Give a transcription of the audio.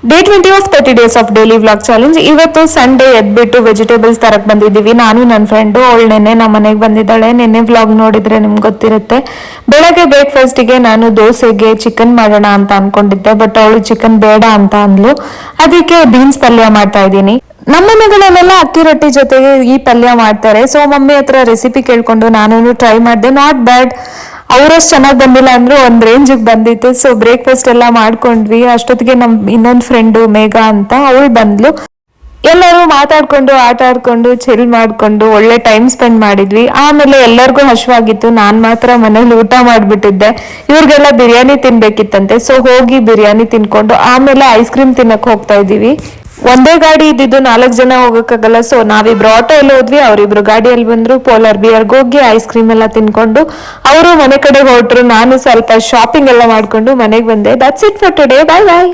Day 20 of 30 days of daily vlog challenge. ಇವತ್ತು Sunday ಎದ್ಬಿಟ್ಟು vegetables ತರಕ್ ಬಂದಿದ್ದೀವಿ. ನಾನು ನನ್ನ ಫ್ರೆಂಡು. ಅವಳು ನೆನ್ನೆ ನಮ್ಮ ಮನೆಗೆ ಬಂದಿದ್ದಾಳೆ. ನಿನ್ನೆ ವ್ಲಾಗ್ ನೋಡಿದ್ರೆ ನಿಮ್ಗೆ ಗೊತ್ತಿರುತ್ತೆ. ಬೆಳಗ್ಗೆ ಬ್ರೇಕ್ಫಾಸ್ಟಿಗೆ ನಾನು ದೋಸೆಗೆ ಚಿಕನ್ ಮಾಡೋಣ ಅಂತ ಅನ್ಕೊಂಡಿದ್ದೆ, ಬಟ್ ಅವಳು ಚಿಕನ್ ಬೇಡ ಅಂತ ಅಂದ್ಲು. ಅದಕ್ಕೆ ಬೀನ್ಸ್ ಪಲ್ಯ ಮಾಡ್ತಾ ಇದ್ದೀನಿ. ನಮ್ಮ ಮನೆಗಳಲ್ಲೆಲ್ಲ ಅಕ್ಕಿ ರೊಟ್ಟಿ ಜೊತೆಗೆ ಈ ಪಲ್ಯ ಮಾಡ್ತಾರೆ. ಸೊ ಮಮ್ಮಿ ಹತ್ರ ರೆಸಿಪಿ ಕೇಳ್ಕೊಂಡು ನಾನು ಟ್ರೈ ಮಾಡಿದೆ. Not bad. ಅವರಷ್ಟು ಚೆನ್ನಾಗಿ ಬಂದಿಲ್ಲ ಅಂದ್ರೂ ಒಂದ್ ರೇಂಜಿಗೆ ಬಂದಿತ್ತು. ಸೊ ಬ್ರೇಕ್ಫಾಸ್ಟ್ ಎಲ್ಲ ಮಾಡ್ಕೊಂಡ್ವಿ. ಅಷ್ಟೊತ್ತಿಗೆ ನಮ್ ಇನ್ನೊಂದು ಫ್ರೆಂಡು ಮೇಘಾ ಅಂತ ಅವಳು ಬಂದ್ಲು. ಎಲ್ಲರೂ ಮಾತಾಡ್ಕೊಂಡು ಆಟ ಆಡ್ಕೊಂಡು ಚಿಲ್ ಮಾಡ್ಕೊಂಡು ಒಳ್ಳೆ ಟೈಮ್ ಸ್ಪೆಂಡ್ ಮಾಡಿದ್ವಿ. ಆಮೇಲೆ ಎಲ್ಲರಿಗೂ ಹಶ್ವಾಗಿತ್ತು. ನಾನ್ ಮಾತ್ರ ಮನೇಲಿ ಊಟ ಮಾಡ್ಬಿಟ್ಟಿದ್ದೆ. ಇವ್ರಿಗೆಲ್ಲ ಬಿರಿಯಾನಿ ತಿನ್ಬೇಕಿತ್ತಂತೆ. ಸೊ ಹೋಗಿ ಬಿರಿಯಾನಿ ತಿನ್ಕೊಂಡು ಆಮೇಲೆ ಐಸ್ ಕ್ರೀಮ್ ತಿನ್ನಕ್ ಹೋಗ್ತಾ ಇದೀವಿ. ಒಂದೇ ಗಾಡಿ ಇದ್ದಿದ್ದು 4 ಜನ ಹೋಗಕ್ಕಾಗಲ್ಲ. ಸೊ ನಾವಿಬ್ರು ಆಟೋಯಲ್ಲಿ ಹೋದ್ವಿ, ಅವರಿಬ್ರು ಗಾಡಿಯಲ್ಲಿ ಬಂದ್ರು. ಪೋಲಾರ್ ಬಿಯರ್ಗೆ ಹೋಗಿ ಐಸ್ ಕ್ರೀಮ್ ಎಲ್ಲ ತಿನ್ಕೊಂಡು ಅವರು ಮನೆ ಕಡೆ ಹೊರಟ್ರು. ನಾನು ಸ್ವಲ್ಪ ಶಾಪಿಂಗ್ ಎಲ್ಲ ಮಾಡ್ಕೊಂಡು ಮನೆಗೆ ಬಂದೆ. That's it for today. Bye bye.